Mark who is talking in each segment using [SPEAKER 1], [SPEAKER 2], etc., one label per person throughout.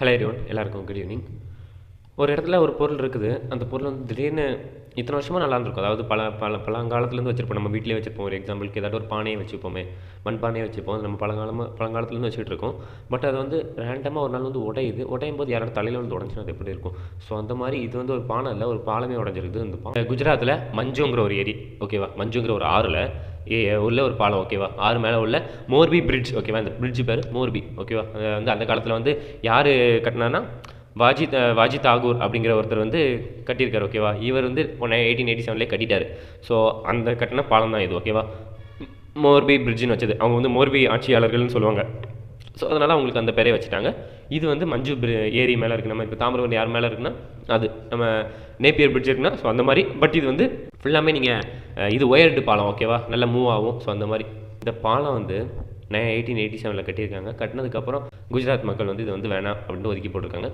[SPEAKER 1] Hello everyone, எல்லாருக்கும் good evening. ஒரு இடத்துல ஒரு பொருள் இருக்குது. அந்த பொருள் வந்து திடீர்னு இத்தனை வருஷமாக நல்லா இருந்திருக்கும். அதாவது பல பல பழங்காலத்துலேருந்து வச்சுருப்போம். நம்ம வீட்டிலே வச்சுருப்போம். ஒரு எக்ஸாம்பிளுக்கு ஏதாவது ஒரு பானையை வச்சுப்போமே, மண் பானையை வச்சுப்போம். அது நம்ம பழங்காலத்துலேருந்து வச்சுட்டு இருக்கோம். பட் அது வந்து ரேண்டமாக ஒரு நாள் வந்து உடையும் போது யாரோட தலையில் வந்து உடஞ்சினா அது எப்படி இருக்கும்? ஸோ அந்த மாதிரி இது வந்து ஒரு பானை இல்லை, ஒரு பாலமே உடஞ்சிருக்குது. இந்த குஜராத்தில் மஞ்சுங்கிற ஒரு ஏரி, ஓகேவா, மஞ்சுங்கிற ஒரு ஆறில் உள்ள ஒரு பாலம், ஓகேவா, ஆறு மேலே உள்ள மோர்பி பிரிட்ஜ், ஓகேவா. இந்த பிரிட்ஜ் பேர் மோர்பி, ஓகேவா. வந்து அந்த காலத்தில் வந்து யார் கட்டினான்னா வாஜி தாகூர் அப்படிங்கிற ஒருத்தர் வந்து கட்டியிருக்காரு, ஓகேவா. இவர் வந்து 1887 கட்டிட்டார். ஸோ அந்த கட்டின பாலம் தான் இது, ஓகேவா. மோர்பி பிரிட்ஜுன்னு வச்சது அவங்க வந்து மோர்பி ஆட்சியாளர்கள்னு சொல்லுவாங்க. ஸோ அதனால் அவங்களுக்கு அந்த பேரே வச்சுட்டாங்க. இது வந்து மஞ்சு ஏரி மேலே இருக்குது. நம்ம இப்போ தாமிரபரணி யார் மேலே இருக்குன்னா அது நம்ம நேப்பியர் பிரிட்ஜ் இருக்குன்னா, ஸோ அந்த மாதிரி. பட் இது வந்து ஃபுல்லாமே நீங்கள் இது ஒயர்டு பாலம், ஓகேவா, நல்லா மூவ் ஆகும். ஸோ அந்த மாதிரி இந்த பாலம் வந்து 1887 கட்டியிருக்காங்க. கட்டினதுக்கப்புறம் குஜராத் மக்கள் வந்து இது வந்து வேணாம் அப்படின்ட்டு ஒதுக்கி போட்டிருக்காங்க.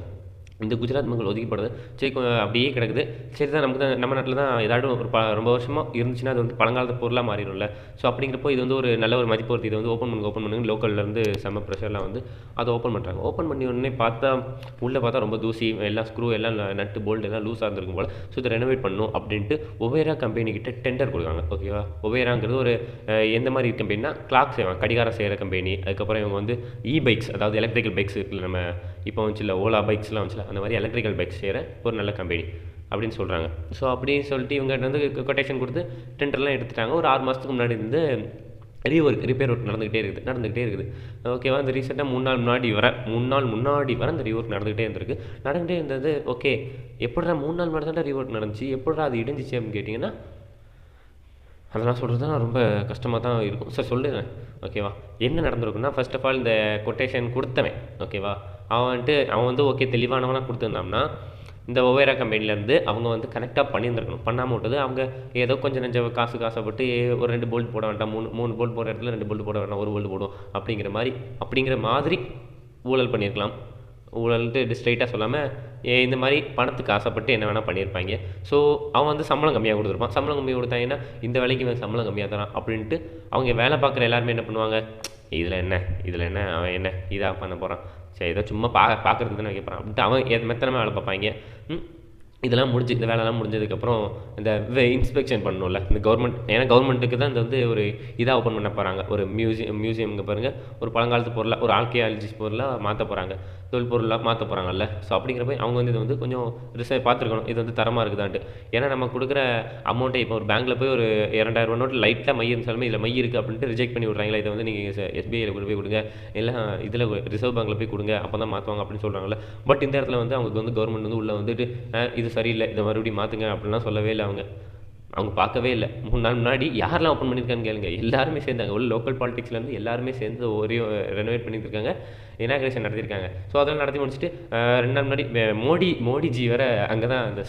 [SPEAKER 1] இந்த குஜராத் மக்கள் ஒதுக்கி போடுறது சரி அப்படியே கிடக்குது. சரி தான், நமக்கு தான் நம்ம நாட்டில் தான் ஏதாட்டும் ஒரு ரொம்ப வருஷமாக இருந்துச்சுன்னா அது வந்து பழங்காலத்து பொருளாக மாறிடும்ல. ஸோ அப்படிங்கிறப்போ இது வந்து ஒரு நல்ல ஒரு மதிப்பு வருது. இது வந்து ஓப்பன் பண்ணுங்க லோக்கல்லேருந்து செம்ம ப்ரெஷர்லாம் வந்து அதை ஓப்பன் பண்ணுறாங்க. ஓப்பன் பண்ணி உடனே பார்த்தா உள்ளே பார்த்தா ரொம்ப தூசி, எல்லாம் ஸ்க்ரூ எல்லாம் நட்டு போல்டு எல்லாம் லூஸாக இருந்திருக்கும் போல். ஸோ இதை ரெனோவேட் பண்ணணும் அப்படின்ட்டு ஒவேரா கம்பெனிக்கிட்ட டெண்டர் கொடுக்காங்க, ஓகேவா. ஒவேராங்கிறது ஒரு எந்த மாதிரி கம்பெனினா கிளாக் செய்வாங்க, கடிகாரம் செய்கிற கம்பெனி. அதுக்கப்புறம் இவங்க வந்து பைக்ஸ், அதாவது எலக்ட்ரிக்கல் பைக்ஸ் இருக்குல்ல, நம்ம இப்போ வந்துச்சுல ஓலா பைக்ஸ்லாம் வந்துச்சுல, அந்த மாதிரி எலக்ட்ரிக்கல் பைக்ஸ் செய்கிற ஒரு நல்ல கம்பெனி அப்படின்னு சொல்கிறாங்க. ஸோ அப்படின்னு சொல்லிட்டு இவங்க வந்து கொட்டேஷன் கொடுத்து டெண்டர்லாம் எடுத்துட்டாங்க. ஒரு 6 மாதத்துக்கு முன்னாடி இருந்து ரிப்பேர் ஒர்க் நடந்துகிட்டே இருக்குது, ஓகேவா. இந்த ரீசெண்டாக 3 நாள் முன்னாடி வர இந்த ரீஒர்க் நடந்துகிட்டே இருந்தது. ஓகே, எப்படிடா 3 நாள் முன்னாடி தான் ரீஒர்க் நடந்துச்சு, எப்படிடா அது இடிஞ்சிச்சு அப்படின்னு கேட்டிங்கன்னா, அதெல்லாம் சொல்கிறது தான் ரொம்ப கஷ்டமாக தான் இருக்கும். சார் சொல்லுறேன், ஓகேவா. என்ன நடந்திருக்குன்னா, ஃபர்ஸ்ட் ஆஃப் ஆல் இந்த கொட்டேஷன் கொடுத்தவன், ஓகேவா, அவன் வந்து ஓகே தெளிவானவனாக கொடுத்துருந்தான்னா இந்த ஒவேரா கம்பெனிலேருந்து அவங்க வந்து கனெக்டாக பண்ணியிருந்துருக்கணும். பண்ணாமல் விட்டது அவங்க ஏதோ கொஞ்சம் நெஞ்ச காசுப்பட்டு ஒரு 2 போல்ட் போட வேண்டாம், 3 போல்ட் போடுற இடத்துல 2 போல்ட் போட வேண்டாம், 1 போல்ட் போடும் அப்படிங்கிற மாதிரி ஊழல் பண்ணியிருக்கலாம். ஊழல்ட்டு ஸ்ட்ரைட்டாக சொல்லாமல் இந்த மாதிரி பணத்துக்கு ஆசைப்பட்டு என்ன வேணால் பண்ணியிருப்பாங்க. ஸோ அவன் வந்து சம்பளம் கம்மியாக கொடுத்துருப்பான். சம்பளம் கம்மியாக கொடுத்தாங்கன்னா இந்த வேலைக்கு இவன் சம்பளம் கம்மியாக தரான் அப்படின்ட்டு அவங்க வேலை பார்க்குற எல்லாருமே என்ன பண்ணுவாங்க, இதில் என்ன அவன் என்ன இதாக பண்ண போகிறான், சரி ஏதோ சும்மா பார்க்குறதுக்கு தானே வைக்க போகிறான் அப்படின்ட்டு அவன் மெத்தனமாக வேலை பார்ப்பாங்க. இதெல்லாம் முடிஞ்சு இந்த வேலைலாம் முடிஞ்சதுக்கப்புறம் இந்த இன்ஸ்பெக்ஷன் பண்ணணும்ல இந்த கவர்மெண்ட். ஏன்னா கவர்மெண்ட்டுக்கு தான் இந்த வந்து ஒரு இதாக ஓப்பன் பண்ண போகிறாங்க, ஒரு மியூசியம்ங்க பாருங்கள், ஒரு பழங்காலத்து பொருளாக, ஒரு ஆர்கியாலஜிஸ்ட் பொருளாக மாற்ற போகிறாங்க, தொல்பொருளாக மாற்ற போகிறாங்கல்ல. ஸோ அப்படிங்கிறப்ப அவங்க வந்து இதை வந்து கொஞ்சம் பார்த்துருக்கணும், இது வந்து தரமாக இருக்குதான்ட்டு. ஏன்னா நம்ம கொடுக்குற அமௌண்ட்டை இப்போ ஒரு பேங்க்கில் போய் ஒரு 2000 நோட்டு லைட்டாக மை இருந்தாலுமே இதில் மை இருக்குது அப்படின்ட்டு ரிஜெக்ட் பண்ணி விட்றாங்களா. இதை வந்து நீங்கள் எஸ்பிஐயில் கொண்டு போய் கொடுங்க, இல்லை இதில் ரிசர்வ் பேங்க்கில் போய் கொடுங்க, அப்போ தான் மாற்றுவாங்க அப்படின்னு சொல்கிறாங்கல்ல. பட் இந்த இடத்துல வந்து அவங்க வந்து கவர்மெண்ட் வந்து உள்ளே வந்துட்டு இது சரியில்லை, இதை மறுபடியும் மாற்றுங்க அப்படின்லாம் சொல்லவே இல்லை. அவங்க பார்க்கவே இல்லை. 3 நாள் முன்னாடி யாரெல்லாம் ஓப்பன் பண்ணியிருக்கான்னு கேளுங்க, எல்லாருமே சேர்ந்தாங்க. உள்ள லோக்கல் பாலிடிக்ஸ்லேருந்து எல்லாருமே சேர்ந்து ஒரே ரெனோவேட் பண்ணியிருக்காங்க, இனாக்ரேஷன் நடத்தியிருக்காங்க. ஸோ அதெல்லாம் நடத்தி முடிச்சுட்டு 2 நாள் முன்னாடி மோடிஜி வேறு அங்கே தான் அந்த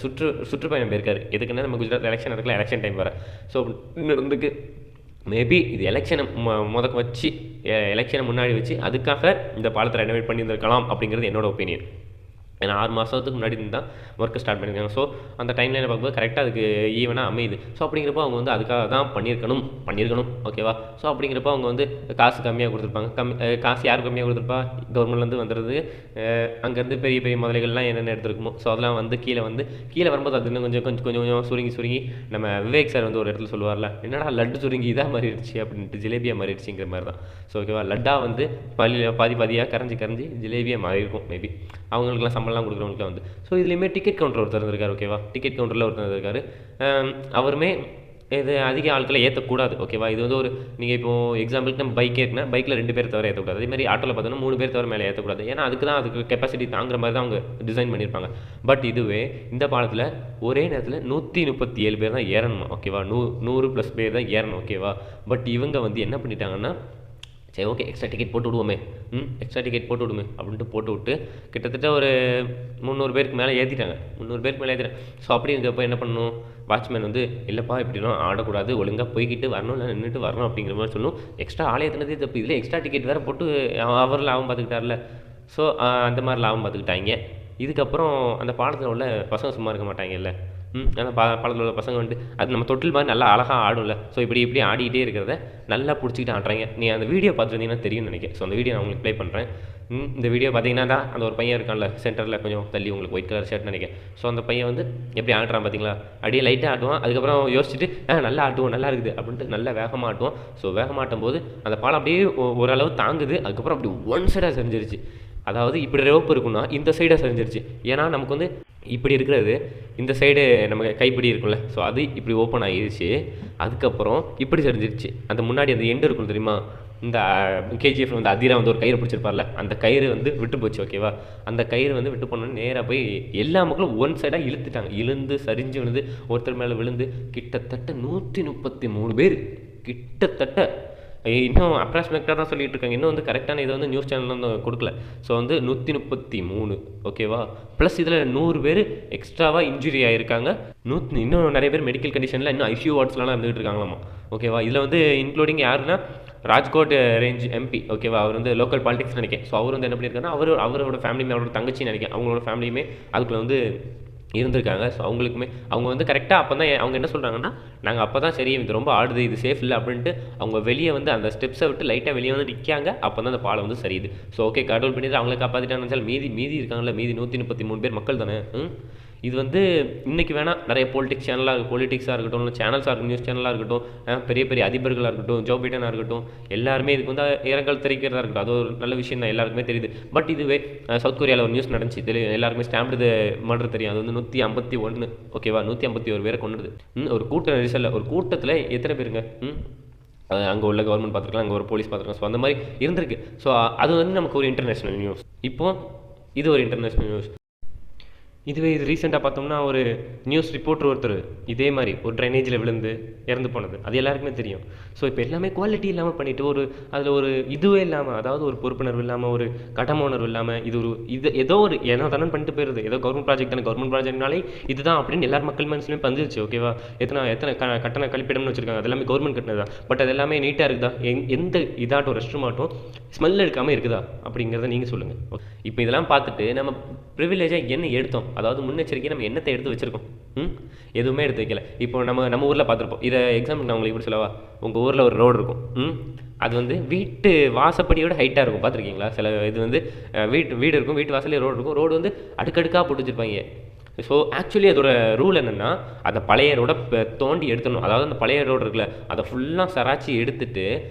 [SPEAKER 1] சுற்றுப்பயணம் போயிருக்காரு. எதுக்குன்னா நம்ம குஜராத் எலெக்ஷன் நடக்கல, எலெக்ஷன் டைம் வேறு. ஸோ இருந்துக்கு மேபி இது எலெக்ஷனை எலெக்ஷனை முன்னாடி வச்சு அதுக்காக இந்த பாலத்தை ரெனோவேட் பண்ணியிருந்திருக்கலாம் அப்படிங்கிறது என்னோட ஒப்பீனியன். ஏன்னா 6 மாதத்துக்கு முன்னாடி தான் ஒர்க்கு ஸ்டார்ட் பண்ணியிருக்காங்க. ஸோ அந்த டைம்லைனை பார்க்கும்போது கரெக்டாக அதுக்கு ஈவனாக அமையுது. ஸோ அப்படிங்கிறப்போ அவங்க வந்து அதுக்காக தான் பண்ணியிருக்கணும், ஓகேவா. ஸோ அப்படிங்கிறப்போ அவங்க வந்து காசு கம்மியாக கொடுத்துருப்பாங்க. காசு யார் கம்மியாக கொடுத்துருப்பா, கவர்மெண்ட்லேருந்து வந்துடுறது. அங்கேருந்து பெரிய பெரிய முதலைகள்லாம் என்னென்ன எடுத்துருக்குமோ ஸோ அதெல்லாம் வந்து கீழே வரும்போது அது இன்னும் கொஞ்சம் சுருங்கி நம்ம விவேக் சார் வந்து ஒரு இடத்துல சொல்லுவார்ல, என்னடா லட்டு சுருங்கி இதாக மாறிடுச்சு அப்படின்ட்டு, ஜிலேபியாக மாறிடுச்சுங்கிற மாதிரி தான். ஸோ ஓகேவா, லட்டாக வந்து பாதியாக கரைஞ்சி ஜிலேபியாக மாறி இருக்கும் மேபி. அவங்களுக்குலாம் சம்பளம்லாம் கொடுக்குறவங்களுக்குலாம் வந்து. ஸோ இதுலேயுமே டிக்கெட் கவுண்டர் ஒருத்தர் இருந்திருக்காரு, ஓகேவா. டிக்கெட் கவுண்டரில் ஒருத்தர் இருந்திருக்காரு. அவருமே இது அதிக ஆட்களை ஏற்றக்கூடாது, ஓகேவா. இது வந்து ஒரு நீங்கள் இப்போ எக்ஸாம்பிளுக்கு நம்ம பைக்கே இருக்குன்னா பைக்கில் 2 பேர் தவிர ஏற்றக்கூடாது. அதேமாதிரி ஆட்டோவில் பார்த்தோன்னா 3 பேர் தவிர மேலே ஏற்றக்கூடாது. ஏன்னா அதுக்கு கெப்பாசிட்டி தாங்குற மாதிரி தான் அவங்க டிசைன் பண்ணியிருப்பாங்க. பட் இதுவே இந்த பாலத்தில் ஒரே நேரத்தில் 137 பேர் தான் ஏறணுமா, ஓகேவா. 100+ பேர் தான் ஏறணும், ஓகேவா. பட் இவங்க வந்து என்ன பண்ணிட்டாங்கன்னா, சரி ஓகே எக்ஸ்ட்ரா டிக்கெட் போட்டு விடுவோமே அப்படின்ட்டு போட்டு விட்டு கிட்டத்தட்ட ஒரு 300 பேருக்கு மேலே ஏற்றிட்டாங்க. ஸோ அப்படி இருக்கப்போ என்ன பண்ணணும், வாட்ச்மேன் வந்து இல்லைப்பா இப்படிலாம் ஆடக்கூடாது, ஒழுங்காக போய்கிட்டு வரணும், இல்லை நின்றுட்டு வரணும் அப்படிங்கிற மாதிரி சொல்லணும். எக்ஸ்ட்ரா ஆளே ஏற்றினதே தப்பு, இதில் எக்ஸ்ட்ரா டிக்கெட் வேறு போட்டு அவர் லாபம் பார்த்துக்கிட்டார்ல. ஸோ அந்த மாதிரி லாபம் பார்த்துக்கிட்டாங்க. இதுக்கப்புறம் அந்த பாடத்தில் உள்ள பசங்க சும்மா இருக்க மாட்டாங்கல்ல, அந்த பாலத்தில் உள்ள பசங்க வந்துட்டு அது நம்ம தொட்டில் மாதிரி நல்லா அழகாக ஆடும்ல. ஸோ இப்படி ஆடிக்கிட்டே இருக்கிறத நல்லா பிடிச்சிக்கிட்டு ஆடுறாங்க. நீ அந்த வீடியோ பார்த்துருந்தீங்கன்னா தெரியும்னு நினைக்கிறேன். ஸோ அந்த வீடியோ நான் உங்களுக்கு ப்ளே பண்ணுறேன். இந்த வீடியோ பார்த்தீங்கன்னா தான் அந்த ஒரு பையன் இருக்கான்ல சென்டரில் கொஞ்சம் தள்ளி, உங்களுக்கு ஒயிட் கலர் ஷர்ட் நினைக்கிறேன். ஸோ அந்த பையன் வந்து எப்படி ஆடுறான் பார்த்தீங்களா, அப்படியே லைட்டாக ஆட்டுவான். அதுக்கப்புறம் யோசிச்சுட்டு நல்லா ஆட்டுவோம், நல்லா இருக்குது அப்படின்ட்டு நல்லா வேகமாக ஆட்டுவோம். ஸோ வேகமாக ஆட்டும் போது அந்த பாலம் அப்படியே ஓரளவு தாங்குது. அதுக்கப்புறம் அப்படி ஒன் சைடாக செஞ்சிருச்சு. அதாவது இப்படி ரோப்பு இருக்குன்னா இந்த சைடாக செஞ்சிருச்சு. ஏன்னா நமக்கு வந்து இப்படி இருக்கிறது இந்த சைடு நமக்கு கைப்பிடி இருக்கும்ல, ஸோ அது இப்படி ஓப்பன் ஆகிடுச்சு. அதுக்கப்புறம் இப்படி செஞ்சிருச்சு. அந்த முன்னாடி அந்த எண்டு இருக்கும் தெரியுமா, இந்த கேஜிஎஃப் வந்து அதிரா வந்து ஒரு கயிறு பிடிச்சிருப்பார்ல, அந்த கயிறு வந்து விட்டு போச்சு. ஓகேவா, அந்த கயிறு வந்து விட்டு போனோன்னு நேராக போய் எல்லா மக்களும் ஒன் சைடாக இழுத்துட்டாங்க. இழுந்து சரிஞ்சு விழுந்து ஒருத்தர் மேலே விழுந்து கிட்டத்தட்ட 133 பேர் கிட்டத்தட்ட. இன்னும் அப்ராக்சிமேட்டாக தான் சொல்லிட்டு இருக்காங்க. இன்னும் வந்து கரெக்டான இதை வந்து நியூஸ் சேனலில் வந்து கொடுக்கல. ஸோ வந்து 133 ஓகேவா, ப்ளஸ் இதில் 100 பேர் எக்ஸ்ட்ராவாக இன்ஜுரி ஆகிருக்காங்க. இன்னும் நிறைய பேர் மெடிக்கல் கண்டிஷனில் இன்னும் ஐசியூ வார்ட்ஸ்லாம் இருந்துகிட்டு இருக்காங்களாமா. ஓகேவா, இதில் வந்து இன்க்ளூடிங் யாருன்னா ராஜ்கோட் ரேஞ்ச் எம்பி. ஓகேவா, அவர் வந்து லோக்கல் பாலிடிக்ஸ் நினைக்கிறேன். ஸோ அவர் வந்து என்ன பண்ணியிருக்காருன்னா அவரோட ஃபேமிலியுமே அவரோட தங்கச்சி நினைக்கிறேன், அவங்களோட ஃபேமிலியுமே அதுக்குள்ள வந்து இருந்திருக்காங்க. ஸோ அவங்களுக்குமே அவங்க வந்து கரெக்டாக அப்போ தான் அவங்க என்ன சொல்கிறாங்கன்னா, நாங்கள் அப்போ தான் சரி இது ரொம்ப ஆடுது, இது சேஃப் இல்லை அப்படின்ட்டு அவங்க வெளியே வந்து அந்த ஸ்டெப்ஸை விட்டு லைட்டாக வெளியே வந்து நிற்காங்க. அப்போ தான் அந்த பாலம் வந்து சரியுது. ஸோ ஓகே, கடவுள் பண்ணிட்டு அவங்கள காப்பாற்றிட்டான்னு மீதி இருக்காங்கல்ல, மீதி 133 பேர் மக்கள் தானே. இது வந்து இன்றைக்கி வேணால் நிறைய பொலிட்டிக்ஸாக இருக்கட்டும், இல்லை சேனல்ஸாக இருக்கட்டும், நியூஸ் சேனலாக இருக்கட்டும், பெரிய பெரிய அதிபர்களாக இருக்கட்டும், ஜோ பைடனாக இருக்கட்டும், எல்லாருமே இதுக்கு வந்து இரங்கல் தெரிவிக்கிறதா இருக்கட்டும். அது ஒரு நல்ல விஷயம் தான், எல்லாருக்குமே தெரியுது. பட் இதுவே சவுத் கொரியாவில் ஒரு நியூஸ் நடந்துச்சு தெரியும் எல்லாருக்குமே, ஸ்டாம்ப்டு மர்டர் தெரியும். அது வந்து 151 ஓகேவா, 151 பேரை கொண்டுது. ஒரு கூட்ட நெரிசலில் ஒரு கூட்டத்தில் எத்தனை பேருங்க, அங்கே உள்ள கவர்மெண்ட் பார்த்துருக்கலாம், அங்கே ஒரு போலீஸ் பார்த்துருக்கலாம். ஸோ அந்த மாதிரி இருந்திருக்கு. ஸோ அது வந்து நமக்கு ஒரு இன்டர்நேஷ்னல் நியூஸ். இப்போது இது ஒரு இன்டர்நேஷ்னல் நியூஸ். இதுவே இது ரீசெண்டாக பார்த்தோம்னா ஒரு நியூஸ் ரிப்போர்ட்டர் ஒருத்தர் இதே மாதிரி ஒரு ட்ரைனேஜில் விழுந்து இறந்து போனது, அது எல்லாருக்குமே தெரியும். ஸோ இப்போ எல்லாமே குவாலிட்டி இல்லாமல் பண்ணிவிட்டு அதில் ஒரு இதுவே இல்லாமல், அதாவது ஒரு பொறுப்புணர்வு இல்லாமல், ஒரு கடமை உணர்வு இல்லாமல், ஏதோ ஒரு ஏனோ தானே பண்ணிட்டு போயிடுது. ஏதோ கவர்மெண்ட் ப்ராஜெக்ட் தானே, கவர்மெண்ட் ப்ராஜெக்ட்னாலே இதுதான் அப்படின்னு எல்லார் மக்கள் மனசுலையும் வந்துருச்சு. ஓகேவா, எத்தனை கட்டண கழிப்பிடம்னு வச்சுருக்காங்க, அது எல்லாமே கவர்மெண்ட் கட்டினது தான். பட் அது எல்லாமே நீட்டாக இருக்குதா, எந்த இதாட்டும் ரெஸ்ட் ரூம் ஆட்டும் ஸ்மெல் எடுக்காமல் இருக்குதா அப்படிங்கிறத நீங்கள் சொல்லுங்கள். இப்போ இதெல்லாம் பார்த்துட்டு நம்ம ப்ரிவிலேஜாக என்ன எடுத்தோம், அதாவது முன்னெச்சரிக்கை நம்ம என்னத்தை எடுத்து வச்சுருக்கோம், எதுவுமே எடுத்து வைக்கல. இப்போ நம்ம ஊரில் பார்த்துருப்போம். இதை எக்ஸாம்பிள் நான் உங்களுக்கு இப்படி சொல்லவா, உங்கள் ஊரில் ஒரு ரோடு இருக்கும், அது வந்து வீட்டு வாசப்படியோட ஹைட்டாக இருக்கும். பார்த்துருக்கீங்களா, சில இது வந்து வீடு இருக்கும், வீட்டு வாசலே ரோடு இருக்கும், ரோடு வந்து அடுக்கடுக்காக போட்டு வச்சுருப்பாங்க. ஸோ ஆக்சுவலி அதோட ரூல் என்னென்னா, அந்த பழைய ரோடை தோண்டி எடுத்துடணும். அதாவது அந்த பழைய ரோடு இருக்குல்ல, அதை ஃபுல்லாக சராச்சி எடுத்துட்டு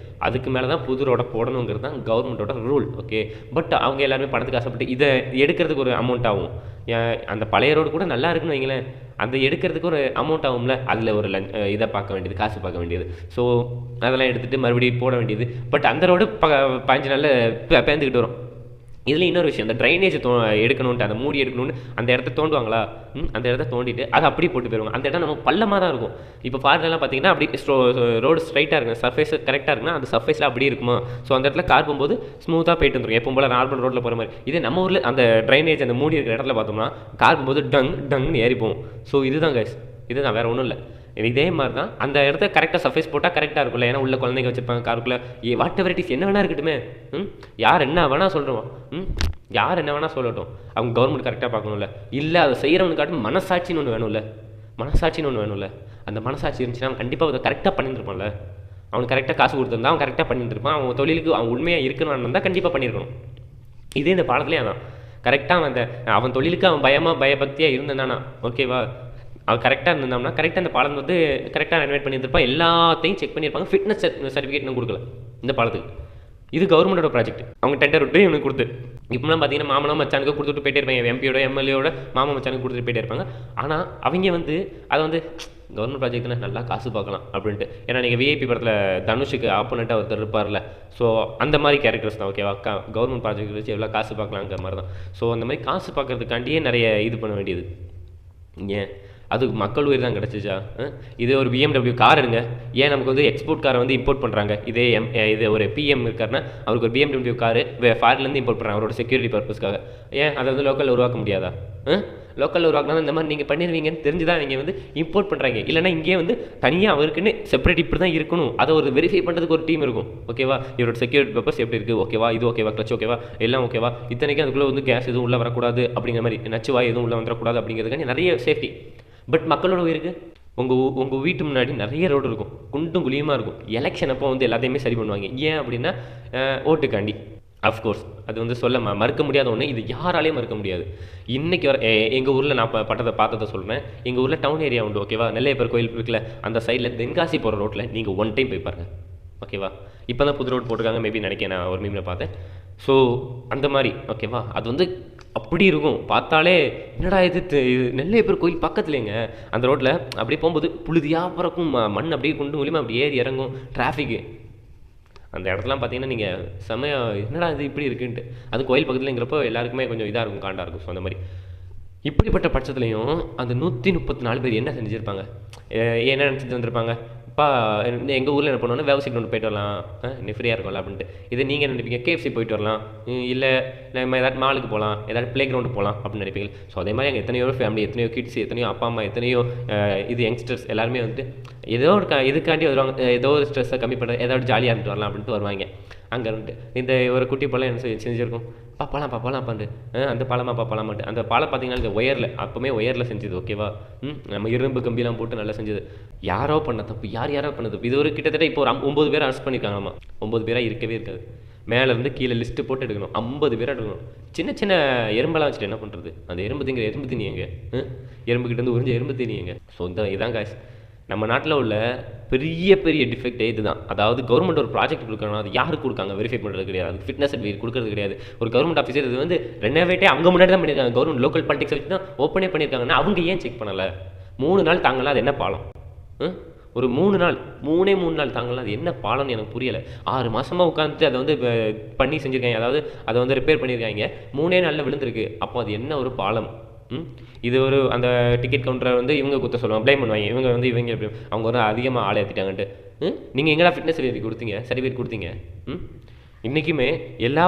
[SPEAKER 1] அதுக்கு மேலே தான் புது ரோடை போடணுங்கிறது தான் கவர்மெண்ட்டோட ரூல். ஓகே, பட் அவங்க எல்லாருமே பணத்துக்கு ஆசைப்பட்டு இதை எடுக்கிறதுக்கு ஒரு அமௌண்ட் ஆகும். அந்த பழைய ரோடு கூட நல்லா இருக்குன்னு வைங்களேன், அந்த எடுக்கிறதுக்கு ஒரு அமௌண்ட் ஆகும்ல, அதில் ஒரு இதை பார்க்க வேண்டியது, காசு பார்க்க வேண்டியது. ஸோ அதெல்லாம் எடுத்துகிட்டு மறுபடியும் போட வேண்டியது. பட் அந்த ரோடு 15 நாளில் பேந்துக்கிட்டு வரும். இதில் இன்னொரு விஷயம், அந்த ட்ரைனேஜ் எடுக்கணுன்ட்டு, அந்த மூடி எடுக்கணும்னு அந்த இடத்த தோண்டுவாங்களா, அந்த இடத்த தோண்டிட்டு அதை அப்படியே போட்டு போயிடுவாங்க. அந்த இடம் நம்ம பள்ளமாக தான் இருக்கும். இப்போ ஃபாரின்லாம் பார்த்தீங்கன்னா அப்படி ரோடு ஸ்ட்ரைட்டாக இருக்கும், சர்ஃபேஸ் கரெக்டாக இருக்குன்னா அந்த சர்ஃபேஸில் அப்படி இருக்குமா. ஸோ அந்த இடத்துல கார் போகும்போது ஸ்மூத்தாக போயிட்டு வந்துடும், எப்போ போல் நார்மல் ரோட்டில் போகிற மாதிரி. இதே நம்ம ஊரில் அந்த ட்ரைனேஜ் அந்த மூடி இருக்கிற இடத்துல பார்த்தோம்னா கார் போகும்போது டங்னு ஏறி போகும். ஸோ இதுதான் கைஸ், இதுதான், வேறு ஒன்றும் இல்லை. இதே மாதிரி தான் அந்த இடத்த கரெக்டாக சர்ஃபேஸ் போட்டால் கரெக்டாக இருக்கும்ல. ஏன்னா உள்ள குழந்தைங்க வச்சுருப்பாங்க காருக்குள்ளே, வாட் எவர் என்ன வேணா இருக்கட்டுமே, யார் என்ன வேணால் சொல்கிறோம், யார் என்ன வேணால் சொல்லட்டும், அவங்க கவர்மெண்ட் கரெக்டாக பார்க்கணும்ல. இல்லை அதை செய்கிறவனுக்காட்டும் மனசாட்சின்னு ஒன்று வேணும்ல, அந்த மனசாட்சி இருந்துச்சுன்னா அவன் கண்டிப்பாக அதை கரெக்டாக பண்ணியிருப்பான்ல. அவனுக்கு கரெக்டாக காசு கொடுத்துருந்தா அவன் கரெக்டாக பண்ணியிருப்பான். அவன் தொழிலுக்கு அவன் உண்மையாக இருக்கணும்னு இருந்தால் கண்டிப்பாக பண்ணியிருக்கணும். இதே இந்த பாடத்துலேயே அதான் கரெக்டாக அவன் தொழிலுக்கு அவன் பயபக்தியாக இருந்ததானா, ஓகேவா, அவன் கரெக்டாக இருந்தோம்னா கரெக்டாக அந்த பாலம் வந்து கரெக்டாக ரெனோவேட் பண்ணியிருப்பான், எல்லாத்தையும் செக் பண்ணியிருப்பாங்க. ஃபிட்னஸ் சர்டிஃபிகேட் இன்னும் கொடுக்கல இந்த பாலத்துக்கு. இது கவர்மெண்டோட ப்ராஜெக்ட், அவங்க டெண்டர் விட்டு இவனுக்கு கொடுத்து. இப்போலாம் பார்த்தீங்கன்னா மாமனா மச்சானுக்கு கொடுத்துட்டு போயிட்டே இருப்பாங்க, எம்பியோட எம்எல்ஏயோட மாமா மச்சானுக்கு கொடுத்துட்டு போயிட்டே இருப்பாங்க. ஆனால் அவங்க வந்து அதை வந்து கவர்மெண்ட் ப்ராஜெக்ட்னா நல்லா காசு பார்க்கலாம் அப்படின்ட்டு. ஏன்னா நீங்கள் விஐபி படத்தில் தனுஷுக்கு ஆப்போனண்ட்டாக ஒருத்தர் இருப்பார்ல, ஸோ அந்த மாதிரி கேரக்டர்ஸ் தான். ஓகேவா, கவர்மெண்ட் ப்ராஜெக்ட் வச்சு எவ்வளோ காசு பார்க்கலாங்கிற மாதிரி தான். ஸோ அந்த மாதிரி காசு பார்க்கறதுக்காண்டியே நிறைய இது பண்ண வேண்டியது. ஏன் அதுக்கு மக்கள் உயிர் தான் கிடச்சிச்சா? இதே ஒரு BMW கார் எடுங்க, ஏன் நமக்கு வந்து எக்ஸ்போர்ட் காரை வந்து இம்போர்ட் பண்ணுறாங்க. இது ஒரு பிஎம் இருக்காருன்னா அவருக்கு ஒரு BMW காரு ஃபாரின்லேருந்து இம்போர்ட் பண்ணுறாங்க அவரோட செக்யூரிட்டி பர்பஸ்க்காக. ஏன் அதை வந்து லோக்கலில் உருவாக்க முடியாதா? லோக்கலில் உருவாக்கினா இந்த மாதிரி நீங்கள் பண்ணிடுவீங்கன்னு தெரிஞ்சு தான் இங்கே வந்து இம்போர்ட் பண்ணுறாங்க. இல்லைனா இங்கே வந்து தனியாக அவருக்குன்னு செப்பரேட் இப்படி தான் இருக்கணும், அதை ஒரு வெரிஃபை பண்ணுறதுக்கு ஒரு டீம் இருக்கும். ஓகேவா, இவரோட செக்யூரிட்டி பர்பஸ் எப்படி இருக்குது, ஓகேவா, இது ஓகேவா, கிளச் ஓகேவா, எல்லாம் ஓகேவா, இத்தனைக்கும் அதுக்குள்ளே வந்து கேஸ் எதுவும் உள்ளே வரக்கூடாது அப்படிங்கிற மாதிரி, நச்சுவாய் எதுவும் உள்ளே வந்துடக்கூடாது அப்படிங்கிறதுக்கான நிறைய சேஃப்டி. பட் மக்களோட உயிருக்கு உங்கள் வீட்டு முன்னாடி நிறைய ரோடு இருக்கும், குண்டும் குழியுமாக இருக்கும். எலெக்ஷன் அப்போ வந்து எல்லாத்தையுமே சரி பண்ணுவாங்க. ஏன் அப்படின்னா ஓட்டுக்காண்டி. அஃப்கோர்ஸ் அது வந்து சொல்ல மறுக்க முடியாத ஒன்று, இது யாராலையும் மறுக்க முடியாது. இன்றைக்கி வர எங்கள் ஊரில் நான் பார்த்ததை சொல்கிறேன். எங்கள் ஊரில் டவுன் ஏரியா உண்டு, ஓகேவா, நெல்லையப்பர் கோயில் இருக்குல்ல, அந்த சைடில் தென்காசி போகிற ரோட்டில் நீங்கள் ஒன் டைம் போய் பாருங்கள். ஓகேவா, இப்போ தான் புது ரோடு போட்டிருக்காங்க, மேபி நினைக்கிறேன், நான் ஒரு மீமில் பார்த்தேன். ஸோ அந்த மாதிரி ஓகேவா, அது வந்து அப்படி இருக்கும். பார்த்தாலே என்னடா இது நெல்லையப்பர் கோயில் பக்கத்துலேங்க, அந்த ரோட்டில் அப்படியே போகும்போது புழுதியாக பறக்கும், மண் அப்படியே குண்டு மூலியமாக அப்படி ஏறி இறங்கும், டிராஃபிக்கு. அந்த இடத்துலாம் பார்த்தீங்கன்னா நீங்கள் செமையாக என்னடா இது இப்படி இருக்குன்ட்டு. அது கோயில் பக்கத்துலங்கிறப்போ எல்லாருக்குமே கொஞ்சம் இதாக இருக்கும், காண்டாக இருக்கும். ஸோ அந்த மாதிரி இப்படிப்பட்ட பட்சத்துலையும் அந்த 134 பேர் என்ன செஞ்சுருப்பாங்க, என்ன நினச்சிட்டு வந்திருப்பாங்க, அப்பா எங்கள் ஊரில் என்ன பண்ணுவோன்னா விவசாயிக்கு ஒன்று போயிட்டு வரலாம், நீ ஃப்ரீயாக இருக்கும்ல அப்படின்ட்டு. இது நீங்கள் என்ன நினைப்பீங்க, கேஎஃப்சி போயிட்டு வரலாம், இல்லை நம்ம ஏதாவது மாலுக்கு போகலாம், ஏதாவது ப்ளே கிரவுண்டு போகலாம் அப்படின்னு நினைப்பீங்க. ஸோ அதே மாதிரி அங்கே எத்தனையோ ஃபேமிலி, எத்தனையோ கிட்ஸ், எத்தனையோ அப்பா அம்மா, எத்தனையோ இது யங்ஸ்டர்ஸ் எல்லாருமே வந்துட்டு ஏதோ ஒரு இதுக்காண்டி வருவாங்க, ஏதோ ஒரு ஸ்ட்ரெஸ்ஸை கம்மி பண்ண, ஏதாவது ஜாலியாக இருந்துட்டு வரலாம் அப்படின்ட்டு வருவாங்க. அங்கே இருந்துட்டு இந்த ஒரு குட்டி பாலம் என்ன செஞ்சுருக்கும், பாப்பாலாம் பாண்டு அந்த பாலமாக பாப்பாலாமான்ட்டு. அந்த பாலம் பார்த்தீங்கன்னா இந்த ஒயரில், அப்போவுமே ஒயரில் செஞ்சது, ஓகேவா, நம்ம இரும்பு கம்பிலாம் போட்டு நல்லா செஞ்சது. யாரோ பண்ண தப்பு, யாரோ பண்ண தப்பு. இது ஒரு கிட்டத்தட்ட இப்போ ஒரு 9 பேர் அரெஸ்ட் பண்ணியிருக்காங்கம்மா. 9 பேராக இருக்கவே இருக்காது, மேலேருந்து கீழே லிஸ்ட்டு போட்டு எடுக்கணும், 50 பேராக எடுக்கணும். சின்ன சின்ன எறும்பெல்லாம் வச்சுட்டு என்ன பண்ணுறது, அந்த எறும்பு திங்கிற எறும்பு தீனி எங்கே, எறும்புக்கிட்டேருந்து உறிஞ்ச எறும்பு தீனி எங்கே. ஸோ இதான் காசு நம்ம நாட்டில் உள்ள பெரிய பெரிய டிஃபெக்டே இதுதான். அதாவது கவர்மெண்ட் ஒரு ப்ராஜெக்ட் கொடுக்கணும், அது யாருக்கு கொடுக்காங்க, வெரிஃபை பண்ணுறது கிடையாது, அது ஃபிட்னஸ் சர்டிஃபிகேட் கொடுக்குறது கிடையாது. ஒரு கவர்மெண்ட் ஆஃபீஸர் இது வந்து ரெனோவேட்டே அவங்க முன்னாடி தான் பண்ணியிருக்காங்க, கவர்மெண்ட் லோக்கல் பாலிடிக்ஸ் வச்சு தான் ஓப்பனே பண்ணியிருக்காங்கன்னா அவங்க ஏன் செக் பண்ணலை? 3 நாள் தாங்கலாம், அது என்ன பாலம்? ஒரு 3 நாள் தாங்கலாம், அது என்ன பாலம்னு எனக்கு புரியலை. 6 மாதமாக உட்காந்துட்டு அதை வந்து பண்ணி செஞ்சுருக்காங்க, அதாவது அதை வந்து ரிப்பேர் பண்ணியிருக்காங்க, 3 நாளில் விழுந்திருக்கு. அப்போ அது என்ன ஒரு பாலம்? இது ஒரு அந்த டிக்கெட் கவுண்டரை வந்து இவங்க குத்த சொல்லுவாங்க, ப்ளேம் பண்ணுவாங்க. இவங்க வந்து அவங்க வந்து அதிகமாக ஆளை ஏற்றிட்டாங்கன்ட்டு. நீங்கள் எங்கடா ஃபிட்னஸ் சர்டிஃபிகேட் கொடுத்தீங்க? இன்றைக்குமே எல்லா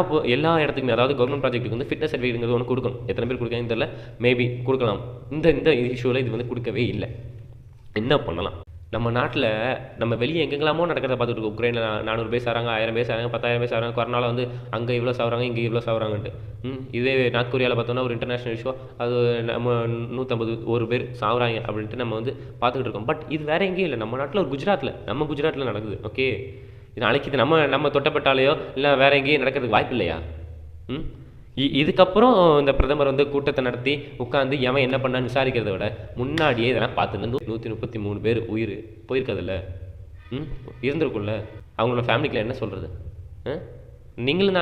[SPEAKER 1] இடத்துக்குமே, அதாவது கவர்மெண்ட் ப்ராஜெக்ட்டுக்கு வந்து ஃபிட்னஸ் சர்டிஃபிகேட்ங்கிறது ஒன்று கொடுக்கணும். எத்தனை பேர் கொடுக்காங்கன்னு தெரியல, மேபி கொடுக்கலாம். இந்த இஷ்யூவில் இது வந்து கொடுக்கவே இல்லை. என்ன பண்ணலாம்? நம்ம நாட்டில் நம்ம வெளியே எங்கெங்கெல்லாமோ நடக்கிறத பார்த்துட்டு இருக்கோம். உக்ரைனில் 400 பேர் சாகிறாங்க, 1000 பேர் சாகிறாங்க, 10,000 பேர் சாகிறாங்க, கொரோனாவில் வந்து அங்கே இவ்வளோ சாகிறாங்க, இங்கே இவ்வளோ சாகிறாங்கன்ட்டு. இதே நார்த் கொரியாவில் பார்த்தோம்னா ஒரு இன்டர்நேஷ்னல் இஷ்யூ, அது நம்ம 151 பேர் சாகுறாங்க அப்படின்ட்டு நம்ம வந்து பார்த்துக்கிட்டு இருக்கோம். பட் இது வேறு எங்கேயும் இல்லை, நம்ம நாட்டில் ஒரு குஜராத்தில் நடக்குது. ஓகே, இது நாளைக்கு இது நம்ம தொட்டப்பட்டாலேயோ இல்லை வேறு எங்கேயும் நடக்கிறதுக்கு வாய்ப்பு இல்லையா? இதுக்கப்புறம் இந்த பிரதமர் வந்து கூட்டத்தை நடத்தி உட்காந்து எவன் என்ன பண்ணான்னு விசாரிக்கிறத விட முன்னாடியே இதெல்லாம் பார்த்துருந்து 133 பேர் உயிர் போயிருக்கிறதில்ல, இருந்திருக்கும்ல. அவங்களோட ஃபேமிலிக்குள்ள என்ன சொல்கிறது? நாங்களும்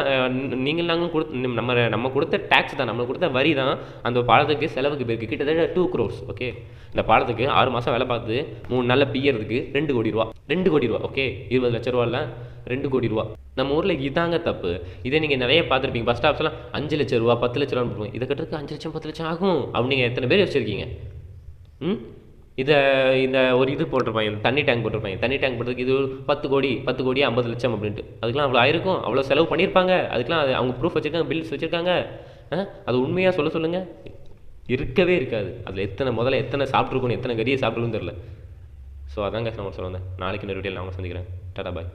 [SPEAKER 1] நம்ம கொடுத்த டேக்ஸ் தான், நம்ம கொடுத்த வரி தான் அந்த பாலத்துக்கு செலவுக்கு போயிருக்கு, கிட்டத்தட்ட 2 crores. ஓகே, இந்த பாலத்துக்கு 6 மாதம் வேலை பார்த்து 3 நாளில் பிய்யறதுக்கு 2 கோடி ரூபா. 2 கோடி ரூபா. ஓகே, 20 லட்ச ரூபா இல்லை, 2 கோடி ரூபா. நம்ம ஊரில் இதாங்க தப்பு. இதே நீங்கள் நிறைய பார்த்துருப்பீங்க, பஸ் ஸ்டாப்ஸ்லாம் 5 லட்ச ரூபா 10 லட்ச ரூபான்னு போடுவோம். இதை கட்டுறதுக்கு 5 லட்சம் 10 லட்சம் ஆகும். அப்படி நீங்கள் எத்தனை பேர் வச்சுருக்கீங்க? இந்த ஒரு இது போட்டிருப்பாங்க, தண்ணி டேங்க் போட்டிருப்பாங்க. தண்ணி டேங்க் போடுறதுக்கு இது 10 கோடி 50 லட்சம் அப்படின்ட்டு. அதுக்கெலாம் அவ்வளோ ஆயிருக்கும், அவ்வளோ செலவு பண்ணியிருப்பாங்க. அதுக்கெலாம் அது அவங்க ப்ரூஃப் வச்சுருக்காங்க, பில்ஸ் வச்சுருக்காங்க. அது உண்மையாக சொல்லுங்கள், இருக்கவே இருக்காது. அதில் எத்தனை சாப்பிட்ருக்கணும், எத்தனை கறியை சாப்பிட்ருக்குன்னு தெரில. ஸோ அதாங்க நம்ம சொல்லுவேன். நாளைக்கு இன்னொரு வீடியோவில் நான் சந்திக்கிறேன். டாடா பாய்.